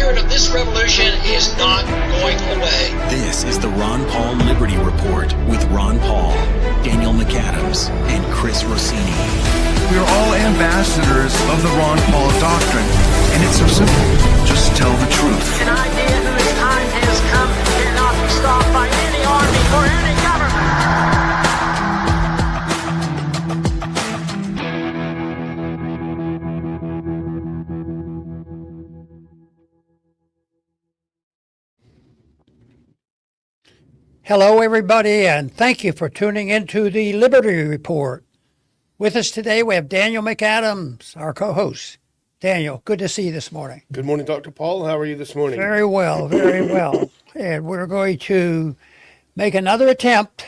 spirit of this revolution is not going away. This is the Ron Paul Liberty Report with Ron Paul, Daniel McAdams, and Chris Rossini. We are all ambassadors of the Ron Paul doctrine, and it's so simple. Just tell the truth. An idea whose time has come cannot be stopped by any army or any government. Hello, everybody, and thank you for tuning into the Liberty Report. With us today, we have Daniel McAdams, our co-host. Daniel, good to see you this morning. Good morning, Dr. Paul. How are you this morning? Very well, very well. And we're going to make another attempt,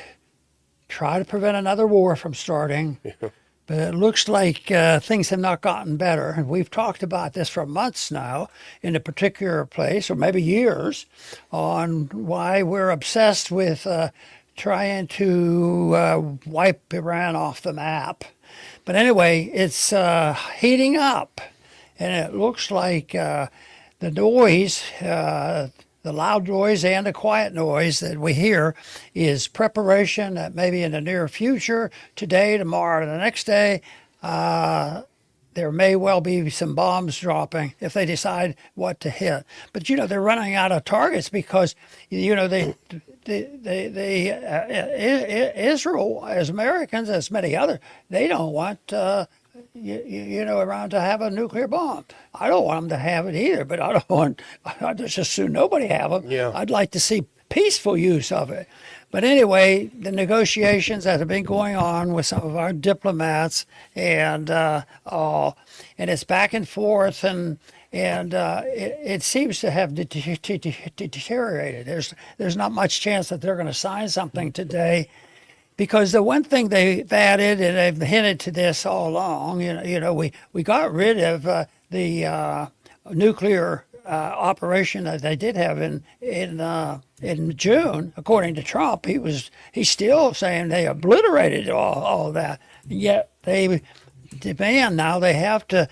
try to prevent another war from starting. Yeah. But it looks like things have not gotten better. And we've talked about this for months now in a particular place, or maybe years, on why we're obsessed with trying to wipe Iran off the map. But anyway, it's heating up. And it looks like the noise, the loud noise and the quiet noise that we hear is preparation that maybe in the near future, today, tomorrow, the next day, there may well be some bombs dropping if they decide what to hit. But, you know, they're running out of targets because, you know, Israel, as Americans, as many others, they don't want you know, Iran to have a nuclear bomb. I don't want them to have it either, but I'd just as soon nobody have them. Yeah. I'd like to see peaceful use of it. But anyway, the negotiations that have been going on with some of our diplomats and it's back and forth and it seems to have deteriorated. There's not much chance that they're going to sign something today. Because the one thing they've added, and they've hinted to this all along, you know, we got rid of the nuclear operation that they did have in June. According to Trump, he's still saying they obliterated all that. Yet they demand now they have to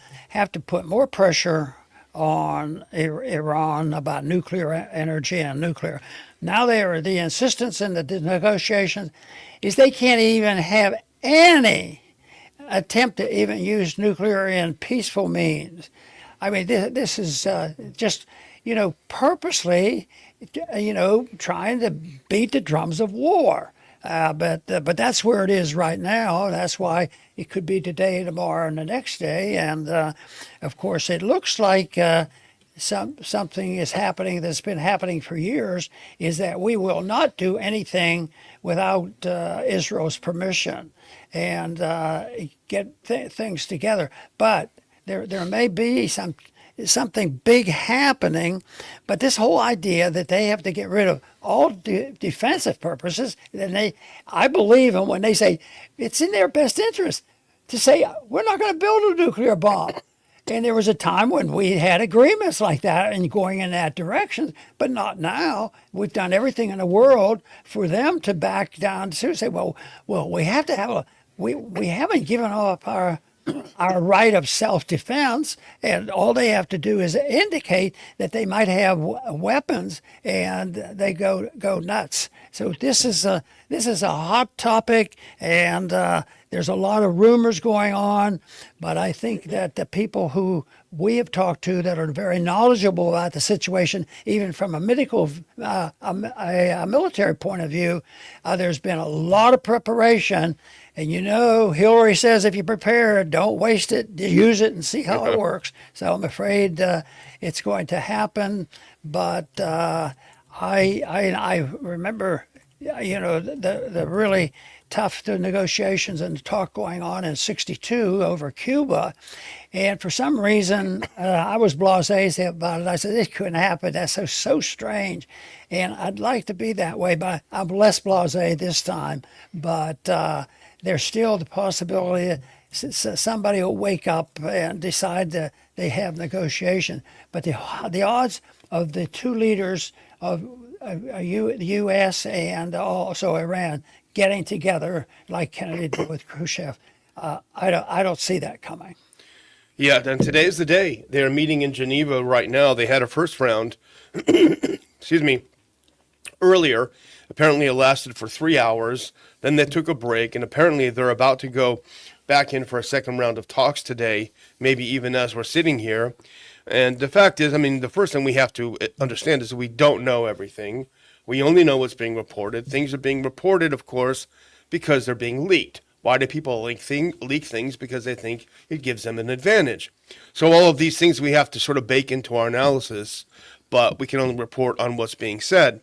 put more pressure on Iran about nuclear energy and nuclear. Now the insistence in the negotiations is they can't even have any attempt to even use nuclear in peaceful means. I mean, this is just, you know, purposely, you know, trying to beat the drums of war. But that's where it is right now. That's why it could be today, tomorrow, and the next day. And of course, it looks like something is happening that's been happening for years, is that we will not do anything without Israel's permission and get things together. But there may be something big happening, but this whole idea that they have to get rid of all defensive purposes, then I believe them when they say it's in their best interest to say, we're not going to build a nuclear bomb. And there was a time when we had agreements like that and going in that direction, but not now. We've done everything in the world for them to back down to say, well, we have to have we haven't given up our right of self-defense, and all they have to do is indicate that they might have weapons, and they go nuts. So this is a hot topic, and there's a lot of rumors going on, but I think that the people who we have talked to that are very knowledgeable about the situation, even from a military point of view, there's been a lot of preparation. And you know, Hillary says if you prepare, don't waste it, use it and see how it works. So I'm afraid it's going to happen. But I remember, you know, the really tough negotiations and talk going on in '62 over Cuba. And for some reason, I was blasé about it. I said, it couldn't happen. That's so strange. And I'd like to be that way, but I'm less blasé this time. But there's still the possibility that somebody will wake up and decide that they have negotiation. But the odds of the two leaders of the U.S. and also Iran getting together like Kennedy did with Khrushchev, I don't see that coming. Yeah, and today's the day. They're meeting in Geneva right now. They had a first round, excuse me, earlier. Apparently it lasted for 3 hours. Then they took a break, and apparently they're about to go back in for a second round of talks today, maybe even as we're sitting here. And the fact is, I mean, the first thing we have to understand is that we don't know everything. We only know what's being reported. Things are being reported, of course, because they're being leaked. Why do people leak things? Because they think it gives them an advantage. So all of these things we have to sort of bake into our analysis, but we can only report on what's being said.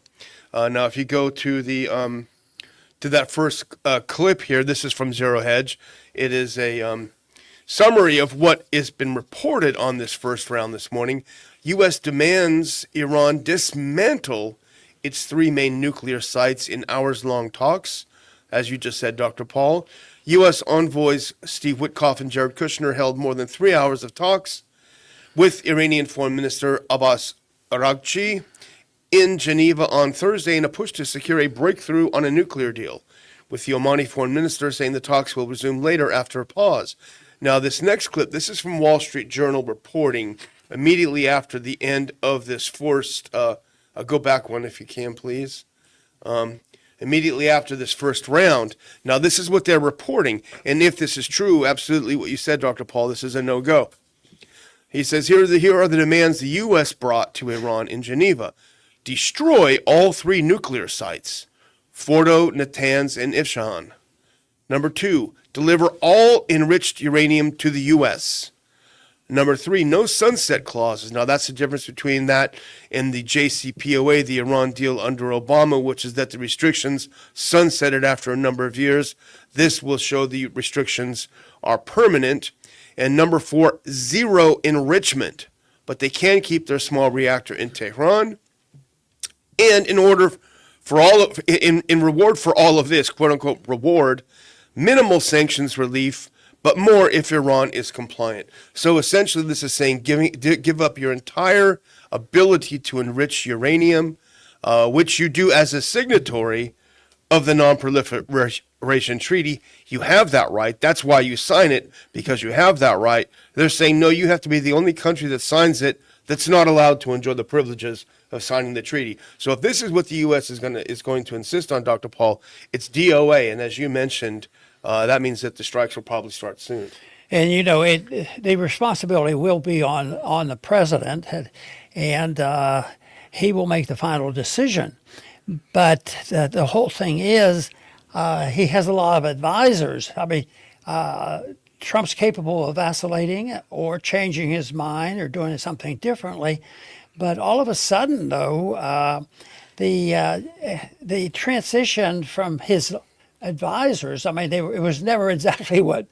Now, if you go to the to that first clip here, this is from Zero Hedge. It is a summary of what has been reported on this first round this morning. U.S. demands Iran dismantle its 3 main nuclear sites in hours-long talks. As you just said, Dr. Paul, U.S. envoys Steve Witkoff and Jared Kushner held more than 3 hours of talks with Iranian Foreign Minister Abbas Araghchi in Geneva on Thursday in a push to secure a breakthrough on a nuclear deal, with the Omani Foreign Minister saying the talks will resume later after a pause. Now, this next clip, this is from Wall Street Journal reporting immediately after the end of this first, go back one if you can, please. Immediately after this first round. Now, this is what they're reporting. And if this is true, absolutely what you said, Dr. Paul, this is a no-go. He says, here are the demands the U.S. brought to Iran in Geneva. Destroy all 3 nuclear sites, Fordo, Natanz, and Isfahan. Number 2, deliver all enriched uranium to the U.S. Number 3, no sunset clauses. Now, that's the difference between that and the JCPOA, the Iran deal under Obama, which is that the restrictions sunsetted after a number of years. This will show the restrictions are permanent. And number 4, zero enrichment. But they can keep their small reactor in Tehran. And in reward for all of this, quote unquote reward, minimal sanctions relief, but more if Iran is compliant. So essentially this is saying give up your entire ability to enrich uranium, which you do as a signatory of the Non-Proliferation Treaty. You have that right. That's why you sign it, because you have that right. They're saying, no, you have to be the only country that signs it that's not allowed to enjoy the privileges of signing the treaty. So if this is what the U.S. is going to insist on, Dr. Paul, it's DOA. And as you mentioned, that means that the strikes will probably start soon. And, you know, the responsibility will be on the president, and he will make the final decision. But the whole thing is he has a lot of advisors. I mean, Trump's capable of vacillating or changing his mind or doing something differently. But all of a sudden, though, the transition from his advisors, I mean, it was never exactly what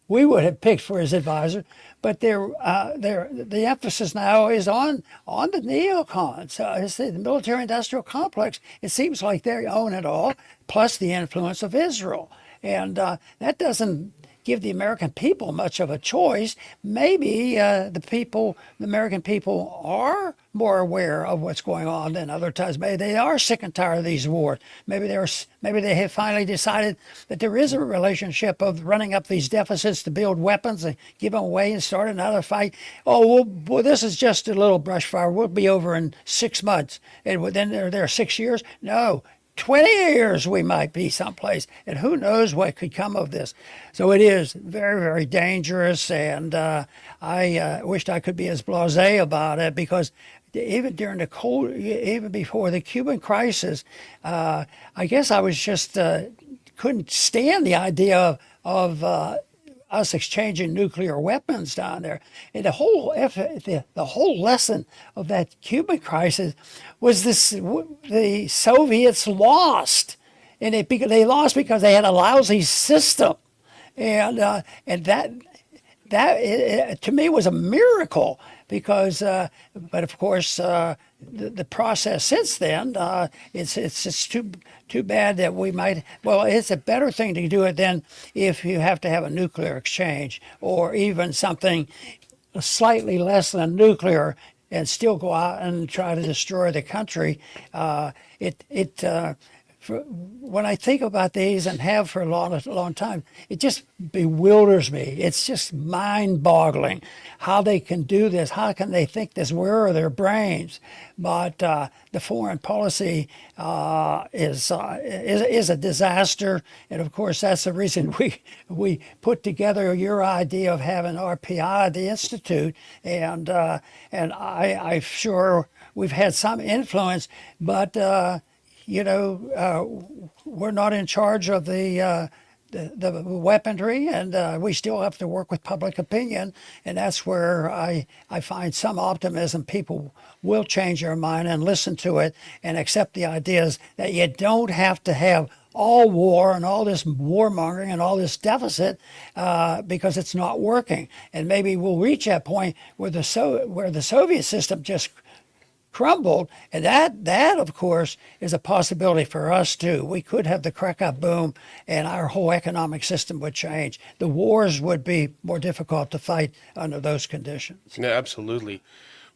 we would have picked for his advisor, but the emphasis now is on the neocons. It's the military-industrial complex. It seems like they own it all, plus the influence of Israel. And that doesn't give the American people much of a choice. Maybe the American people are more aware of what's going on than other times. Maybe they are sick and tired of these wars. Maybe they have finally decided that there is a relationship of running up these deficits to build weapons and give them away and start another fight. Oh, well, this is just a little brush fire. We'll be over in 6 months. And then there are 6 years? No. 20 years we might be someplace, and who knows what could come of this. So it is very, very dangerous, and I wished I could be as blasé about it, because even during even before the Cuban crisis, I guess I was just couldn't stand the idea of us exchanging nuclear weapons down there. And the whole lesson of that Cuban crisis was the Soviets lost, and they lost because they had a lousy system, and that to me was a miracle, because but of course the process since then, it's just too bad that we might. Well, it's a better thing to do it than if you have to have a nuclear exchange, or even something slightly less than nuclear, and still go out and try to destroy the country. when I think about these and have for a long time, it just bewilders me. It's just mind-boggling how they can do this. How can they think this? Where are their brains? But the foreign policy is a disaster, and of course that's the reason we put together your idea of having RPI at the Institute, and I'm sure we've had some influence, but we're not in charge of the weaponry, and we still have to work with public opinion, and that's where I find some optimism. People will change their mind and listen to it and accept the ideas that you don't have to have all war and all this warmongering and all this deficit because it's not working. And maybe we'll reach that point where the Soviet system just crumbled, and that of course is a possibility for us too. We could have the Krakow boom, and our whole economic system would change. The wars would be more difficult to fight under those conditions. Yeah, absolutely.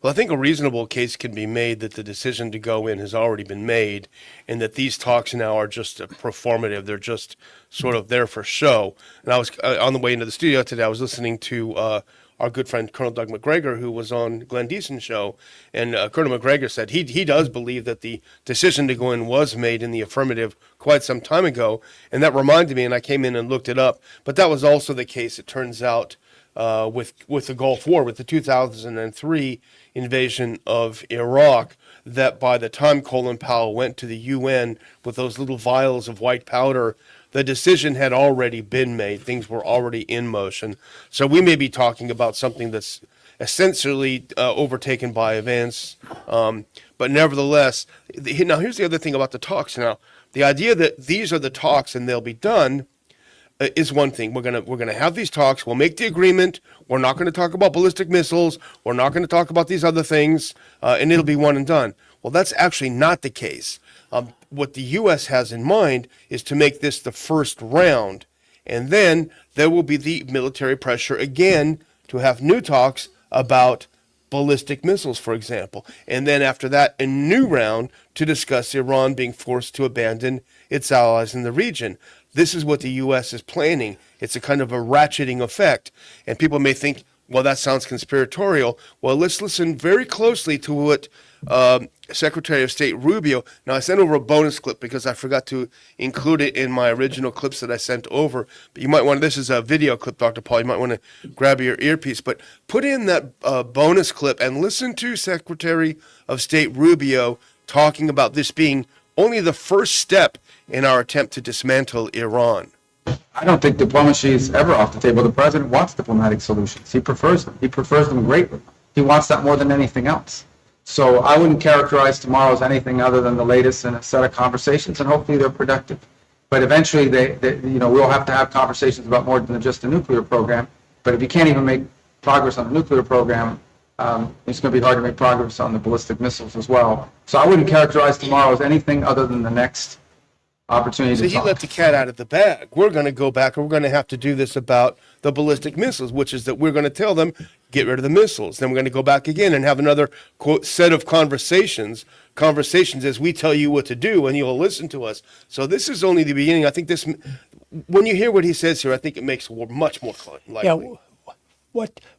Well, I think a reasonable case can be made that the decision to go in has already been made, and that these talks now are just performative. They're just sort of there for show. And I was on the way into the studio today, I was listening to our good friend Colonel Doug McGregor, who was on Glenn Deason's show, and Colonel McGregor said he does believe that the decision to go in was made in the affirmative quite some time ago, and that reminded me, and I came in and looked it up, but that was also the case, it turns out, with the Gulf War, with the 2003 invasion of Iraq, that by the time Colin Powell went to the UN with those little vials of white powder, the decision had already been made. Things were already in motion. So we may be talking about something that's essentially overtaken by events. But nevertheless, now here's the other thing about the talks. Now, the idea that these are the talks and they'll be done is one thing. We're gonna have these talks. We'll make the agreement. We're not going to talk about ballistic missiles. We're not going to talk about these other things, and it'll be one and done. Well, that's actually not the case. What the U.S. has in mind is to make this the first round, and then there will be the military pressure again to have new talks about ballistic missiles, for example. And then after that, a new round to discuss Iran being forced to abandon its allies in the region. This is what the U.S. is planning. It's a kind of a ratcheting effect. And people may think, well, that sounds conspiratorial. Well, let's listen very closely to what Secretary of State Rubio. Now, I sent over a bonus clip because I forgot to include it in my original clips that I sent over. But you might want, this is a video clip, Dr. Paul. You might want to grab your earpiece. But put in that bonus clip and listen to Secretary of State Rubio talking about this being only the first step in our attempt to dismantle Iran. I don't think diplomacy is ever off the table. The president wants diplomatic solutions. He prefers them. He prefers them greatly. He wants that more than anything else. So I wouldn't characterize tomorrow as anything other than the latest in a set of conversations, and hopefully they're productive. But eventually, we'll have to have conversations about more than just a nuclear program. But if you can't even make progress on the nuclear program, it's going to be hard to make progress on the ballistic missiles as well. So I wouldn't characterize tomorrow as anything other than the next opportunity So to he talk. let the cat out of the bag. We're going to go back and we're going to have to do this about the ballistic missiles, which is that we're going to tell them, get rid of the missiles. Then we're going to go back again and have another, quote, set of conversations as we tell you what to do and you'll listen to us. So this is only the beginning. I think this, when you hear what he says here, I think it makes war much more likely. Yeah.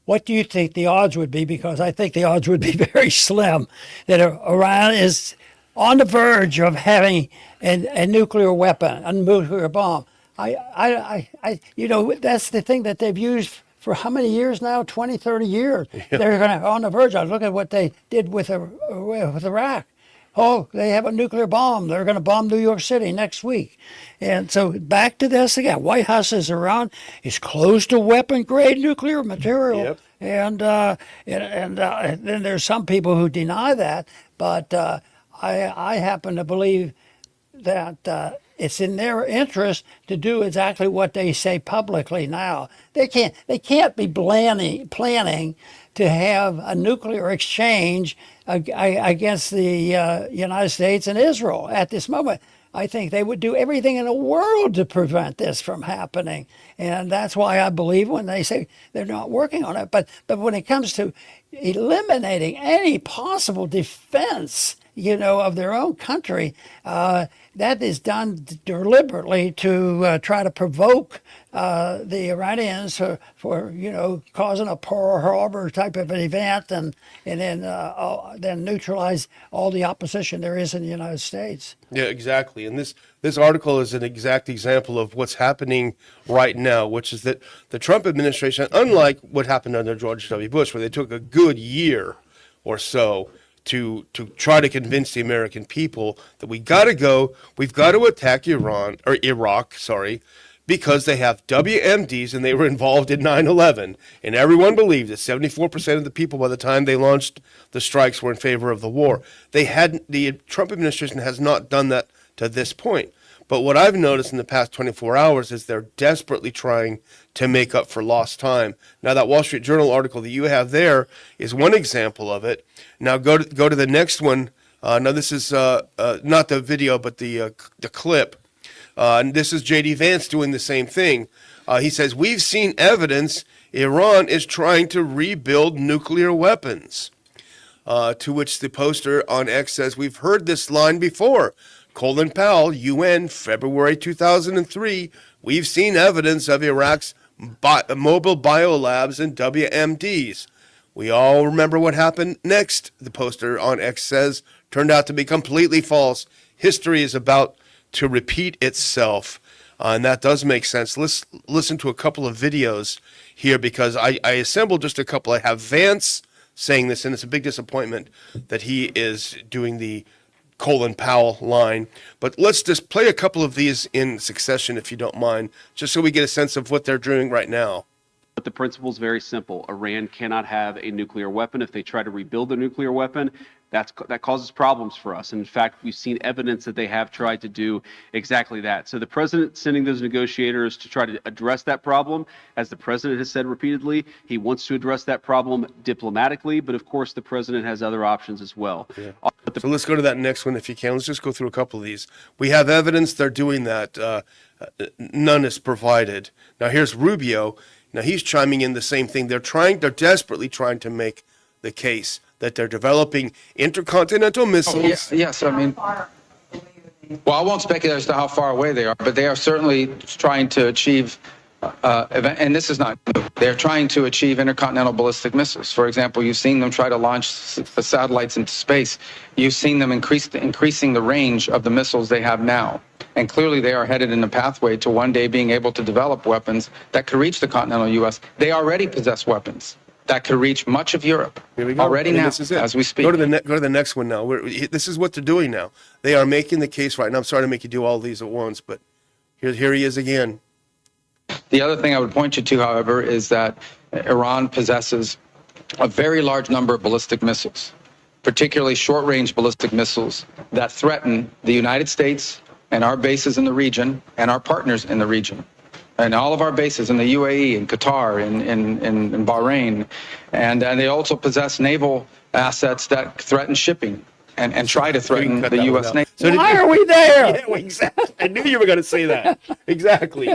What do you think the odds would be? Because I think the odds would be very slim that Iran is on the verge of having a nuclear weapon, a nuclear bomb. That's the thing that they've used for how many years now? 20, 30 years. Yeah. They're on the verge. Look at what they did with Iraq. Oh, they have a nuclear bomb. They're going to bomb New York City next week. And so back to this again. White House is around. It's close to weapon-grade nuclear material. Yep. And then there's some people who deny that. But I happen to believe that it's in their interest to do exactly what they say publicly now. They can't be planning to have a nuclear exchange against the United States and Israel at this moment. I think they would do everything in the world to prevent this from happening. And that's why I believe when they say they're not working on it. But when it comes to eliminating any possible defense, of their own country. That is done deliberately to try to provoke the Iranians for causing a Pearl Harbor type of an event, and then neutralize all the opposition there is in the United States. Yeah, exactly. And this article is an exact example of what's happening right now, which is that the Trump administration, unlike what happened under George W. Bush, where they took a good year or so to try to convince the American people that we've got to attack Iraq, because they have WMDs and they were involved in 9/11. And everyone believed that 74% of the people by the time they launched the strikes were in favor of the war. The Trump administration has not done that to this point. But what I've noticed in the past 24 hours is they're desperately trying to make up for lost time. Now, that Wall Street Journal article that you have there is one example of it. Now, go to the next one. Now, this is not the video, but the clip. And this is J.D. Vance doing the same thing. He says, "We've seen evidence Iran is trying to rebuild nuclear weapons." To which the poster on X says, "We've heard this line before. Colin Powell, UN, February 2003, we've seen evidence of Iraq's mobile biolabs and WMDs. We all remember what happened next," the poster on X says, "turned out to be completely false. History is about to repeat itself." And that does make sense. Let's listen to a couple of videos here, because I assembled just a couple. I have Vance saying this, and it's a big disappointment that he is doing the Colin Powell line. But let's just play a couple of these in succession, if you don't mind, just so we get a sense of what they're doing right now. But the principle is very simple. Iran cannot have a nuclear weapon. If they try to rebuild a nuclear weapon, that causes problems for us. And in fact, we've seen evidence that they have tried to do exactly that. So the president sending those negotiators to try to address that problem, as the president has said repeatedly, he wants to address that problem diplomatically. But of course, the president has other options as well. Yeah. So let's go to that next one if you can. Let's just go through a couple of these. We have evidence they're doing that. None is provided. Now here's Rubio. Now he's chiming in the same thing. They're desperately trying to make the case that they're developing intercontinental missiles. Yes, I mean, well, I won't speculate as to how far away they are, but they are certainly trying to achieve, and this is not new, they're trying to achieve intercontinental ballistic missiles. For example, you've seen them try to launch satellites into space. You've seen them increasing the range of the missiles they have now. And clearly they are headed in a pathway to one day being able to develop weapons that could reach the continental U.S. They already possess weapons that could reach much of Europe already now, as we speak. Go to the next one now. This is what they're doing now. They are making the case right now. I'm sorry to make you do all these at once, but here he is again. The other thing I would point you to, however, is that Iran possesses a very large number of ballistic missiles, particularly short-range ballistic missiles that threaten the United States and our bases in the region and our partners in the region. And all of our bases in the UAE, in Qatar, in Bahrain. And they also possess naval assets that threaten shipping and try to threaten the U.S. Navy. So why are we there? Yeah, exactly. I knew you were going to say that. Exactly.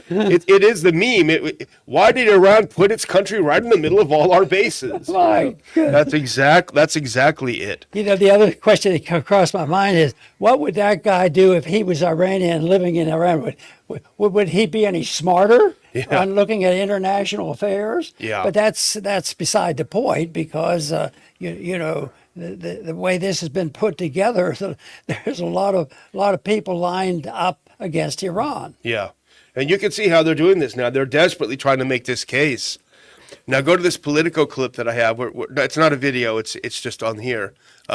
It is the meme. Why did Iran put its country right in the middle of all our bases? My goodness. That's exactly it. The other question that crossed my mind is, what would that guy do if he was Iranian living in Iran? Would he be any smarter on looking at international affairs? Yeah. But that's beside the point, because the way this has been put together, there's a lot of people lined up against Iran. Yeah, and you can see how they're doing this now. They're desperately trying to make this case. Now go to this Politico clip that I have. It's not a video. It's just on here.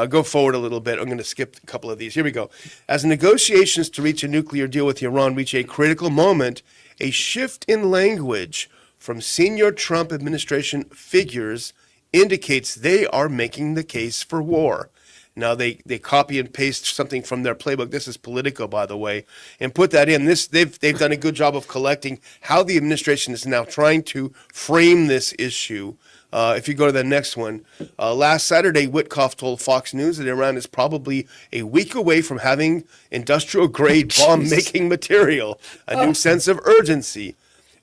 Go forward a little bit. I'm going to skip a couple of these. Here we go. As negotiations to reach a nuclear deal with Iran reach a critical moment, a shift in language from senior Trump administration figures indicates they are making the case for war. Now they copy and paste something from their playbook. This is Politico, by the way, and put that in. They've done a good job of collecting how the administration is now trying to frame this issue. If you go to the next one, last Saturday, Witkoff told Fox News that Iran is probably a week away from having industrial-grade bomb-making material, a new sense of urgency.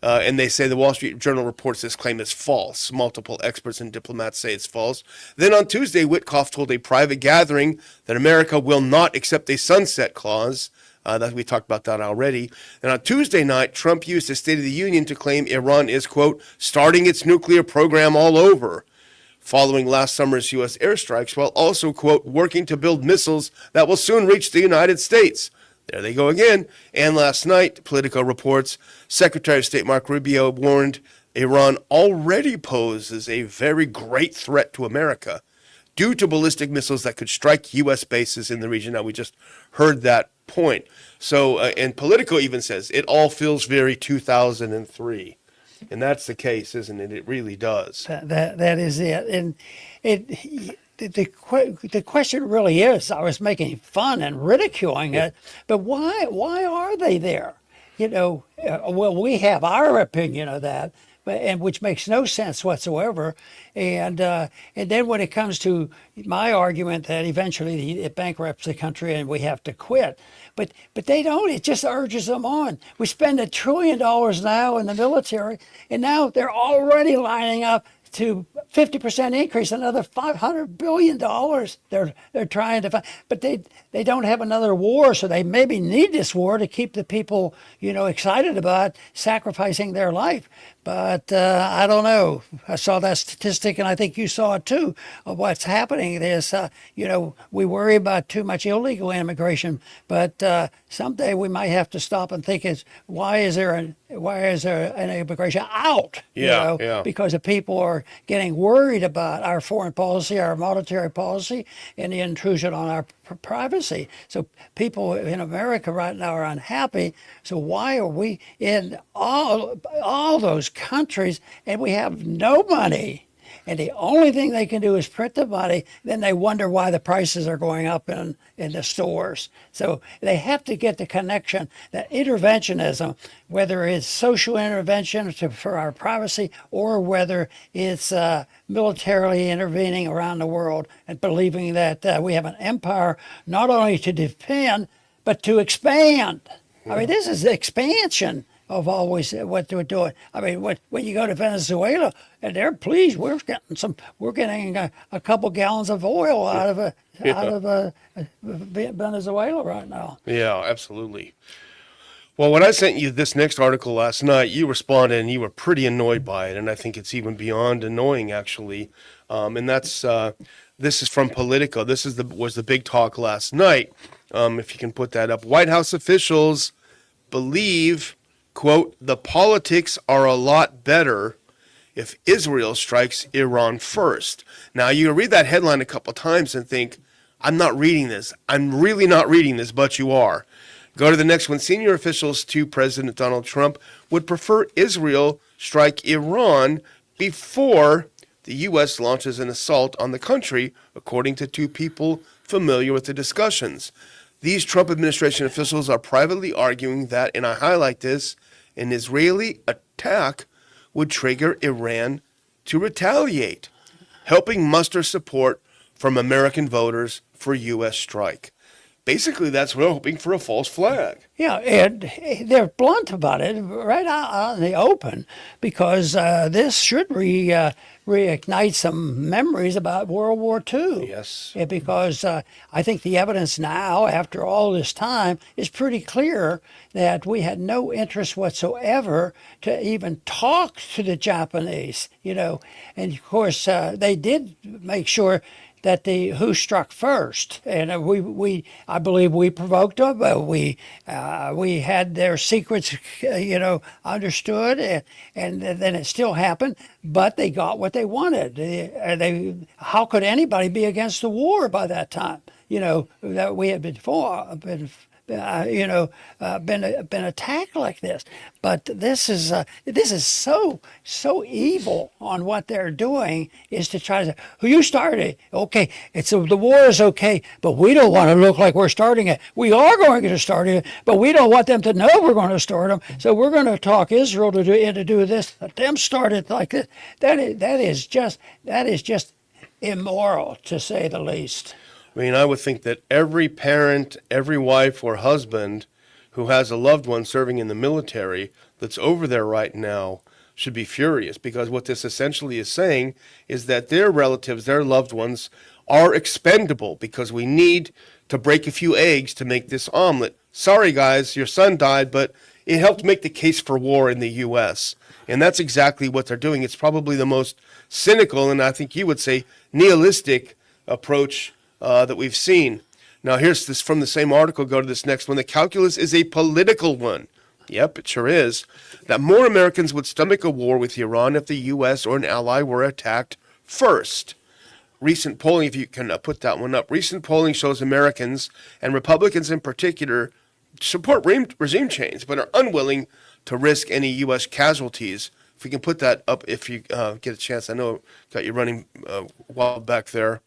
And they say the Wall Street Journal reports this claim is false. Multiple experts and diplomats say it's false. Then on Tuesday, Witkoff told a private gathering that America will not accept a sunset clause. That we talked about that already. And on Tuesday night, Trump used his State of the Union to claim Iran is, quote, starting its nuclear program all over, following last summer's U.S. airstrikes, while also, quote, working to build missiles that will soon reach the United States. There they go again. And last night, Politico reports, Secretary of State Marco Rubio warned Iran already poses a very great threat to America due to ballistic missiles that could strike U.S. bases in the region. Now, we just heard that point. So, and Politico even says it all feels very 2003. And that's the case, isn't it? It really does. That is it. And the question really is, I was making fun and ridiculing it, but why are they there? Well, we have our opinion of that, and which makes no sense whatsoever. And then when it comes to my argument that eventually it bankrupts the country and we have to quit, but they don't. It just urges them on. We spend $1 trillion now in the military, and now they're already lining up to 50% increase, another $500 billion they're trying to find. But they don't have another war, so they maybe need this war to keep the people, excited about sacrificing their life. But I don't know. I saw that statistic, and I think you saw it too, of what's happening. There's, we worry about too much illegal immigration, but someday we might have to stop and think: why is there an immigration out? Yeah. Because the people are getting worried about our foreign policy, our monetary policy, and the intrusion on our privacy. So people in America right now are unhappy. So why are we in all those countries and we have no money? And the only thing they can do is print the money. Then they wonder why the prices are going up in the stores. So they have to get the connection that interventionism, whether it's social intervention for our privacy or whether it's militarily intervening around the world and believing that we have an empire not only to defend, but to expand. I mean, this is expansion of always what they're doing. I mean, when you go to Venezuela, and they're pleased, we're getting a couple gallons of oil out of Venezuela right now. Yeah, absolutely. Well, when I sent you this next article last night, you responded and you were pretty annoyed by it, and I think it's even beyond annoying, actually. And that's this is from Politico. This was the big talk last night. If you can put that up, White House officials believe, quote, the politics are a lot better if Israel strikes Iran first. Now, you read that headline a couple times and think, I'm not reading this. I'm really not reading this, but you are. Go to the next one. Senior officials to President Donald Trump would prefer Israel strike Iran before the U.S. launches an assault on the country, according to two people familiar with the discussions. These Trump administration officials are privately arguing that, and I highlight this, an Israeli attack would trigger Iran to retaliate, helping muster support from American voters for U.S. strike. Basically, that's what we're hoping for, a false flag. Yeah, and they're blunt about it right out in the open because this should reignite some memories about World War II. Yes. Yeah, because I think the evidence now, after all this time, is pretty clear that we had no interest whatsoever to even talk to the Japanese, And of course, they did make sure that who struck first, and I believe we provoked them. We had their secrets, understood, and then it still happened. But they got what they wanted. How could anybody be against the war by that time? That we had been attacked like this. But this is so evil on what they're doing, is to try to say, who you started? Okay, the war is okay, but we don't want to look like we're starting it. We are going to start it, but we don't want them to know we're going to start them. So we're going to talk Israel to do this. Let them start it like this. That is just immoral, to say the least. I mean, I would think that every parent, every wife or husband who has a loved one serving in the military that's over there right now should be furious, because what this essentially is saying is that their relatives, their loved ones, are expendable because we need to break a few eggs to make this omelet. Sorry, guys, your son died, but it helped make the case for war in the U.S. And that's exactly what they're doing. It's probably the most cynical, and I think you would say nihilistic approach that we've seen. Now, here's this from the same article. Go to this next one. The calculus is a political one. Yep, it sure is. That more Americans would stomach a war with Iran if the U.S. or an ally were attacked first. Recent polling, if you can put that one up, recent polling shows Americans, and Republicans in particular, support regime change, but are unwilling to risk any U.S. casualties. If we can put that up, if you get a chance. I know got you running wild back there.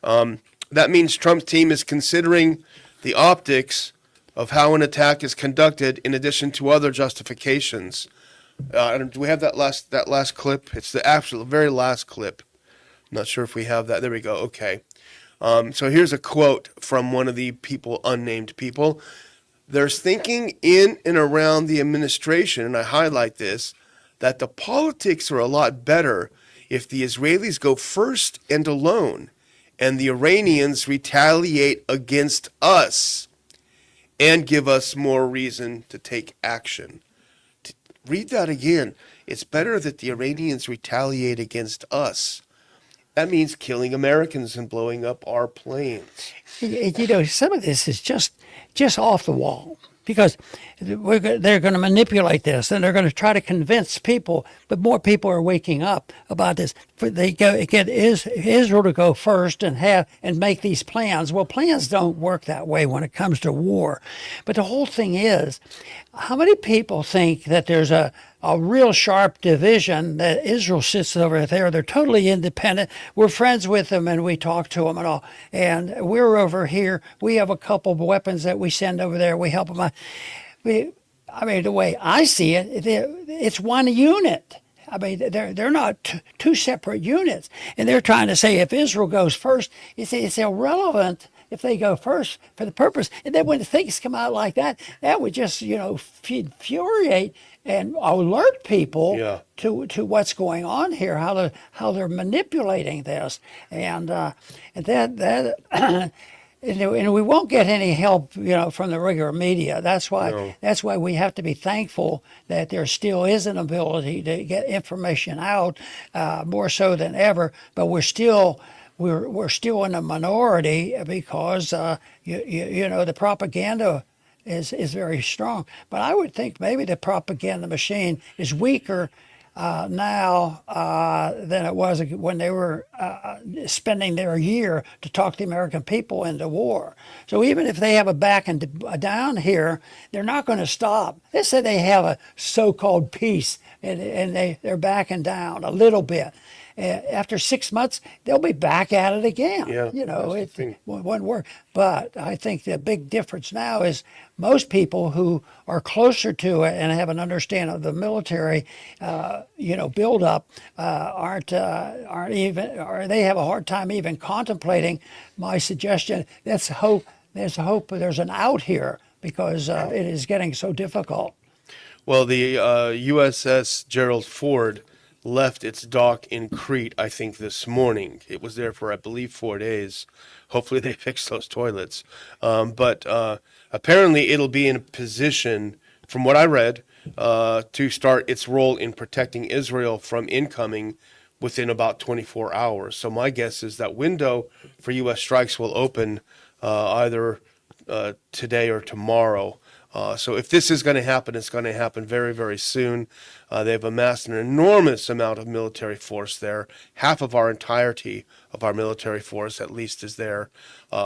That means Trump's team is considering the optics of how an attack is conducted, in addition to other justifications. Do we have that last clip? It's the absolute very last clip. I'm not sure if we have that. There we go. Okay. So here's a quote from one of the people, unnamed people. There's thinking in and around the administration, and I highlight this, that the politics are a lot better if the Israelis go first and alone, and the Iranians retaliate against us and give us more reason to take action. Read that again. It's better that the Iranians retaliate against us. That means killing Americans and blowing up our planes. You know, some of this is just off the wall, because they're going to manipulate this, and they're going to try to convince people, but more people are waking up about this. They get Israel to go first and make these plans. Well, plans don't work that way when it comes to war. But the whole thing is, how many people think that there's a real sharp division, that Israel sits over there, they're totally independent, we're friends with them and we talk to them and all, and we're over here, we have a couple of weapons that we send over there, we help them out. I mean, the way I see it, it's one unit. I mean, they're not two separate units, and they're trying to say if Israel goes first, it's irrelevant if they go first for the purpose. And then when things come out like that, that would just infuriate and alert people to what's going on here, how they're manipulating this, and that. And we won't get any help, from the regular media. That's why we have to be thankful that there still is an ability to get information out, more so than ever. But we're still in a minority because the propaganda is very strong. But I would think maybe the propaganda machine is weaker now than it was when they were spending their year to talk the American people into war. So even if they have a back and down here, they're not going to stop. They said they have a so-called peace, and they're backing down a little bit. After 6 months, they'll be back at it again. It won't work. But I think the big difference now is most people who are closer to it and have an understanding of the military, buildup, aren't even, or they have a hard time even contemplating my suggestion. There's hope. There's an out here because it is getting so difficult. Well, the USS Gerald Ford left its dock in Crete, I think, this morning. It was there for, I believe, 4 days. Hopefully they fix those toilets. But apparently it'll be in a position, from what I read, to start its role in protecting Israel from incoming within about 24 hours. So my guess is that window for U.S. strikes will open either today or tomorrow. So if this is going to happen, it's going to happen very, very soon. They've amassed an enormous amount of military force there. Half of our entirety of our military force, at least, is there.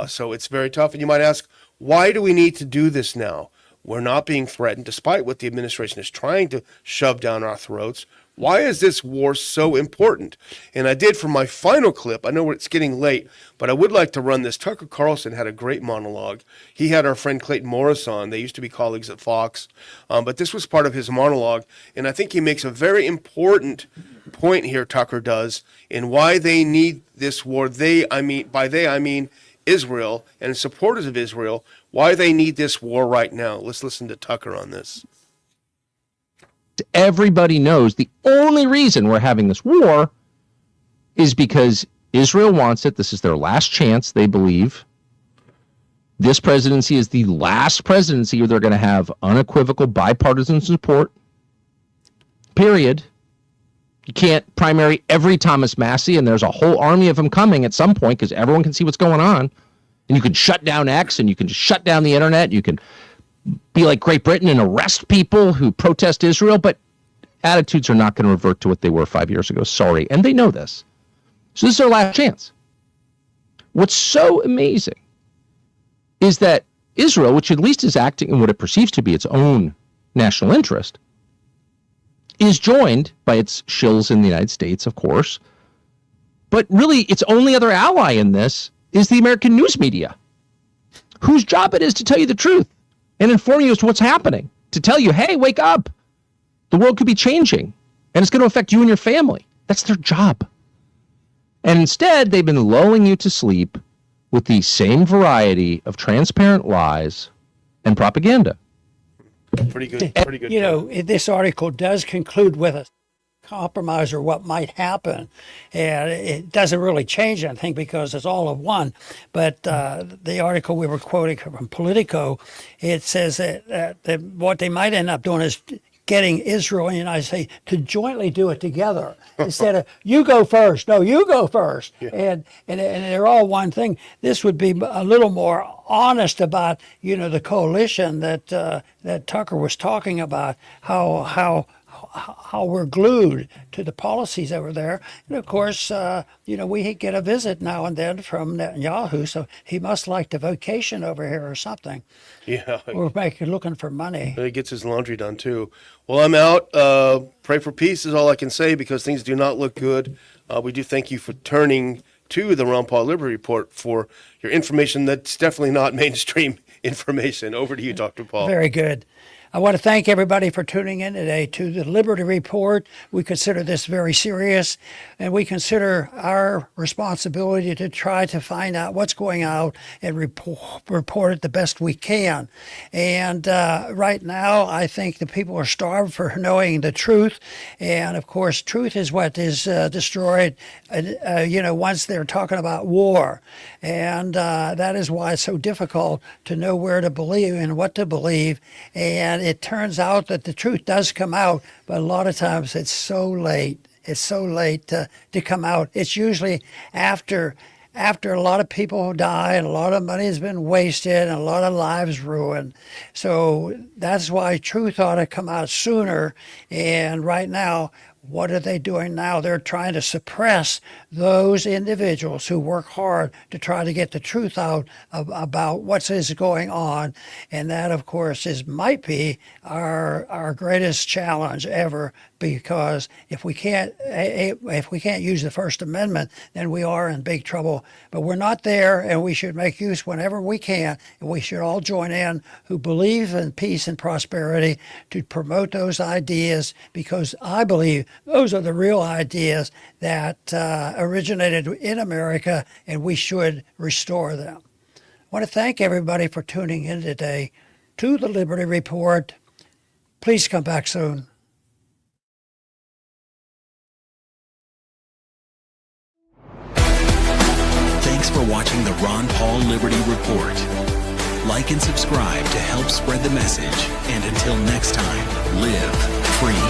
So it's very tough. And you might ask, why do we need to do this now? We're not being threatened, despite what the administration is trying to shove down our throats. Why is this war so important? And I did for my final clip. I know it's getting late, but I would like to run this. Tucker Carlson had a great monologue. He had our friend Clayton Morris on. They used to be colleagues at Fox. But this was part of his monologue. And I think he makes a very important point here, Tucker does, in why they need this war. By they, I mean Israel and supporters of Israel. why they need this war right now. Let's listen to Tucker on this. Everybody knows the only reason we're having this war is because Israel wants it. This is their last chance, they believe. This presidency is the last presidency where they're going to have unequivocal bipartisan support. Period. You can't primary every Thomas Massey, and there's a whole army of them coming at some point because everyone can see what's going on. And you can shut down X, and you can just shut down the internet. You can be like Great Britain and arrest people who protest Israel, but attitudes are not going to revert to what they were 5 years ago. Sorry. And they know this. So this is their last chance. What's so amazing is that Israel, which at least is acting in what it perceives to be its own national interest, is joined by its shills in the United States, of course. But really, its only other ally in this is the American news media, whose job it is to tell you the truth and inform you as to what's happening, to tell you, hey, wake up. The world could be changing, and it's going to affect you and your family. That's their job. And instead, they've been lulling you to sleep with the same variety of transparent lies and propaganda. Pretty good. You know, this article does conclude with a compromise or what might happen, and it doesn't really change anything because it's all of one. But the article we were quoting from Politico, it says that what they might end up doing is getting Israel and the United States to jointly do it together instead of you go first. No, you go first. Yeah. And they're all one thing. This would be a little more honest about, you know, the coalition that that Tucker was talking about, how we're glued to the policies over there. And of course, you know, we get a visit now and then from Netanyahu, so he must like the vacation over here or something. Yeah. We're looking for money. He gets his laundry done too. Well, I'm out. Pray for peace is all I can say because things do not look good. We do thank you for turning to the Ron Paul Liberty Report for your information that's definitely not mainstream information. Over to you, Dr. Paul. Very good. I want to thank everybody for tuning in today to the Liberty Report. We consider this very serious, and we consider our responsibility to try to find out what's going out and report it the best we can. And right now, I think the people are starved for knowing the truth. And of course, truth is what is destroyed, you know, once they're talking about war. And that is why it's so difficult to know where to believe and what to believe. And it turns out that the truth does come out, but a lot of times it's so late. It's so late to come out. It's usually after a lot of people die and a lot of money has been wasted and a lot of lives ruined. So that's why truth ought to come out sooner. And right now, what are they doing now? They're trying to suppress those individuals who work hard to try to get the truth out about what is going on. And that, of course, might be our greatest challenge ever, because if we can't use the First Amendment, then we are in big trouble. But we're not there, and we should make use whenever we can, and we should all join in who believe in peace and prosperity to promote those ideas, because I believe those are the real ideas that originated in America, and we should restore them. I want to thank everybody for tuning in today to the Liberty Report. Please come back soon. Thanks for watching the Ron Paul Liberty Report. Like and subscribe to help spread the message. And until next time, live free.